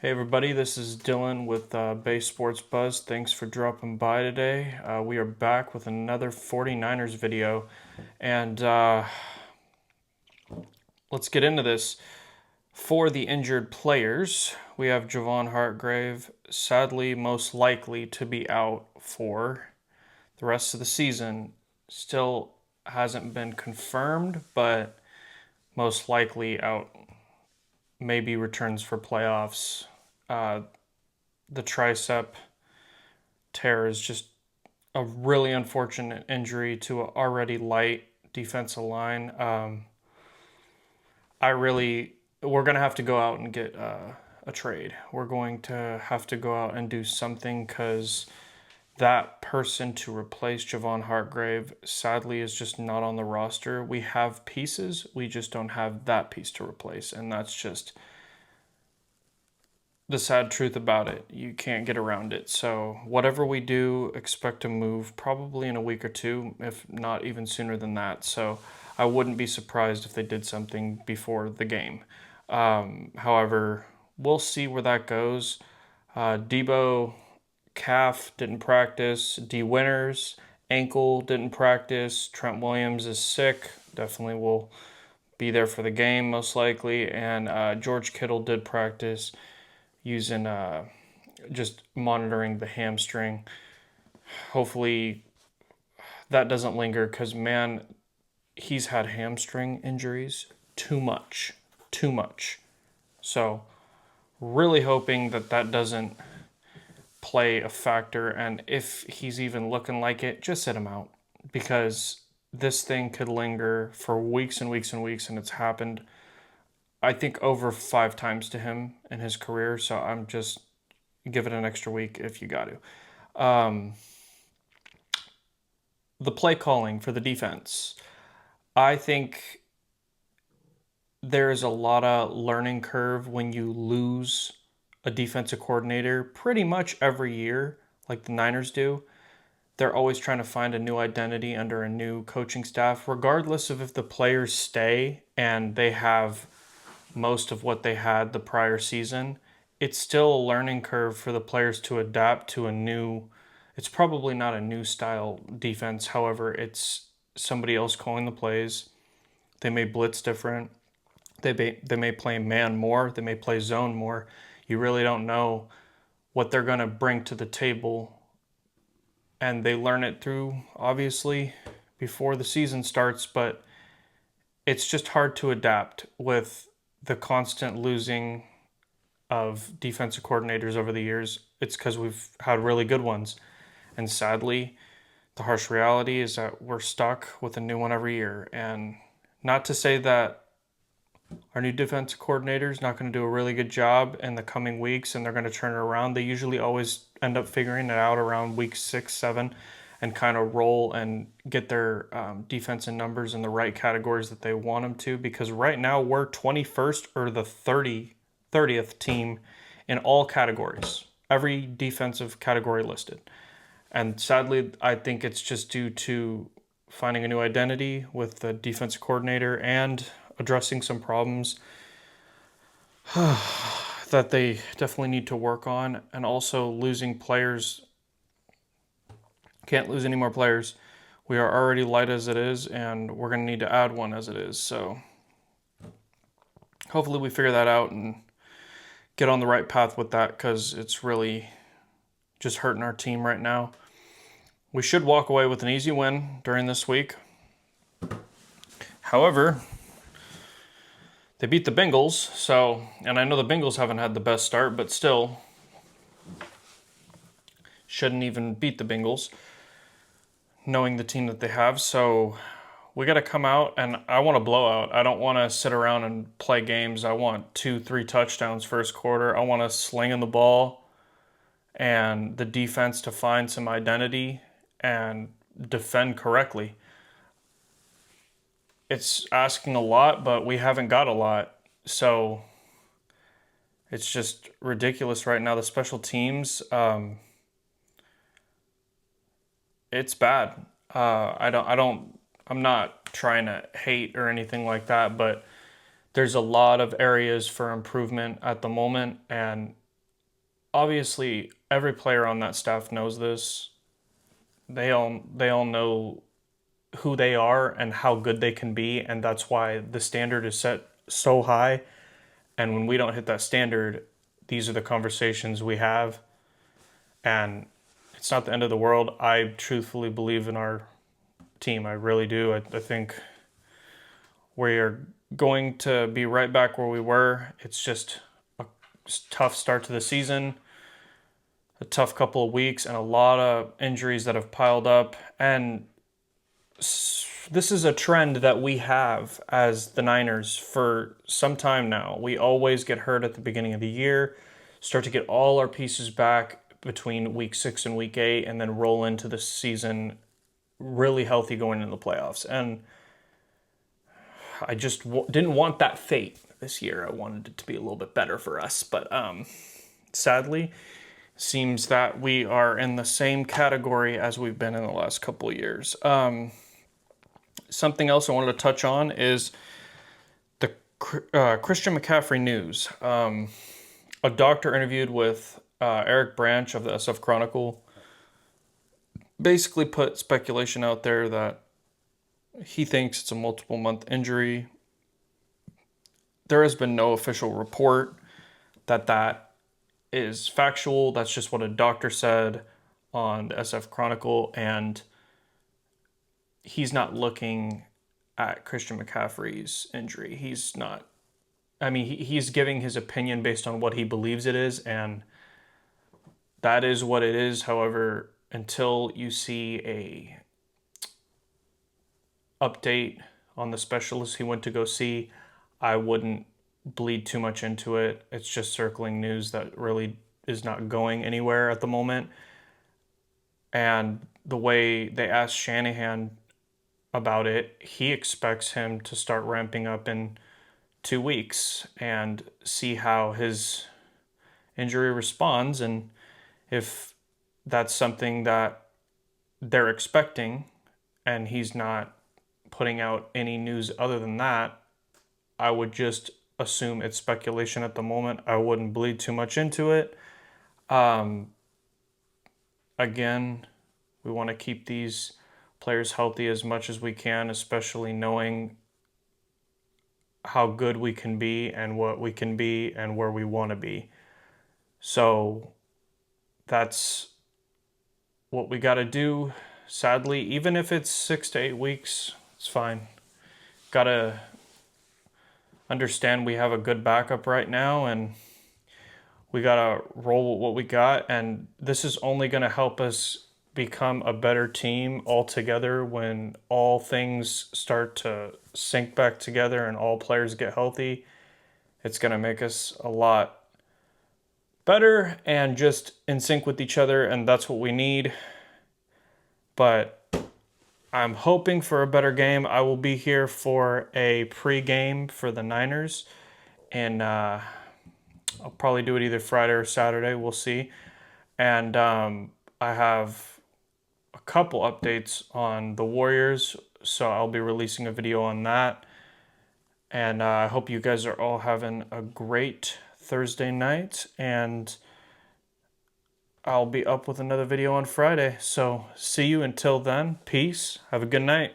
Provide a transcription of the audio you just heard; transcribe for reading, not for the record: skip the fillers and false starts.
Hey everybody, this is Dylan with Base Sports Buzz. Thanks for dropping by today. We are back with another 49ers video, and let's get into this. For the injured players, we have Javon Hartgrave, sadly most likely to be out for the rest of the season. Still hasn't been confirmed, but most likely out. Maybe returns for playoffs. The tricep tear is just a really unfortunate injury to an already light defensive line. We're going to have to go out and get a trade. We're going to have to go out and do something because that person to replace Javon Hartgrave sadly is just not on the roster. We have pieces, we just don't have that piece to replace, and that's just the sad truth about it. You can't get around it. So whatever we do, expect to move probably in a week or two, if not even sooner than that. So I wouldn't be surprised if they did something before the game. However, we'll see where that goes. Debo calf didn't practice. D Winters ankle didn't practice. Trent Williams is sick. Definitely will be there for the game most likely. And George Kittle did practice using just monitoring the hamstring. Hopefully that doesn't linger because, man, he's had hamstring injuries too much. Too much. So, really hoping that that doesn't play a factor. And if he's even looking like it, just sit him out because this thing could linger for weeks and weeks and weeks. And it's happened, I think, over 5 times to him in his career. So I'm just give it an extra week if you got to. The play calling for the defense. I think there's a lot of learning curve when you lose a defensive coordinator pretty much every year, like the Niners do. They're always trying to find a new identity under a new coaching staff, regardless of if the players stay and they have most of what they had the prior season. It's still a learning curve for the players to adapt to a new, it's probably not a new style defense. However, it's somebody else calling the plays. They may blitz different. They may play man more. They may play zone more. You really don't know what they're going to bring to the table. And they learn it through, obviously, before the season starts. But it's just hard to adapt with the constant losing of defensive coordinators over the years. It's because we've had really good ones. And sadly, the harsh reality is that we're stuck with a new one every year. And not to say that our new defensive coordinator is not going to do a really good job in the coming weeks and they're going to turn it around. They usually always end up figuring it out around week 6, 7 and kind of roll and get their defensive numbers in the right categories that they want them to, because right now we're 21st or the 30th team in all categories, every defensive category listed. And sadly, I think it's just due to finding a new identity with the defensive coordinator and addressing some problems that they definitely need to work on, and also losing players. Can't lose any more players. We are already light as it is, and we're going to need to add one as it is. So hopefully we figure that out and get on the right path with that, because it's really just hurting our team right now. We should walk away with an easy win during this week. However, they beat the Bengals, so, and I know the Bengals haven't had the best start, but still shouldn't even beat the Bengals, knowing the team that they have. So we got to come out, and I want a blowout. I don't want to sit around and play games. I want 2-3 touchdowns first quarter. I want to sling in the ball and the defense to find some identity and defend correctly. It's asking a lot, but we haven't got a lot. So it's just ridiculous right now. The special teams, it's bad. I'm not trying to hate or anything like that, but there's a lot of areas for improvement at the moment, and obviously every player on that staff knows this. They all know who they are and how good they can be, and that's why the standard is set so high. And when we don't hit that standard, these are the conversations we have, and it's not the end of the world. I truthfully believe in our team. I really do. I think we are going to be right back where we were. It's just a tough start to the season, a tough couple of weeks, and a lot of injuries that have piled up. And this is a trend that we have as the Niners for some time now. We always get hurt at the beginning of the year, start to get all our pieces back between week 6 and week 8, and then roll into the season really healthy going into the playoffs. And I just didn't want that fate this year. I wanted it to be a little bit better for us, but sadly, seems that we are in the same category as we've been in the last couple of years. Something else I wanted to touch on is the Christian McCaffrey news. A doctor interviewed with Eric Branch of the SF Chronicle basically put speculation out there that he thinks it's a multiple month injury. There has been no official report that is factual. That's just what a doctor said on the SF Chronicle, and he's not looking at Christian McCaffrey's injury. He's not. I mean, he's giving his opinion based on what he believes it is, and that is what it is. However, until you see a update on the specialist he went to go see, I wouldn't bleed too much into it. It's just circling news that really is not going anywhere at the moment. And the way they asked Shanahan about it, he expects him to start ramping up in 2 weeks and see how his injury responds. And if that's something that they're expecting and he's not putting out any news other than that, I would just assume it's speculation at the moment. I wouldn't bleed too much into it. Again, we want to keep these players healthy as much as we can, especially knowing how good we can be and what we can be and where we want to be. So that's what we got to do. Sadly, even if it's 6 to 8 weeks, it's fine. Got to understand we have a good backup right now, and we got to roll with what we got. And this is only going to help us become a better team altogether when all things start to sync back together and all players get healthy. It's going to make us a lot better and just in sync with each other, and that's what we need. But I'm hoping for a better game. I will be here for a pre-game for the Niners, and I'll probably do it either Friday or Saturday. We'll see. And I have a couple updates on the Warriors, so I'll be releasing a video on that. And I hope you guys are all having a great Thursday night, and I'll be up with another video on Friday. So see you until then. Peace. Have a good night.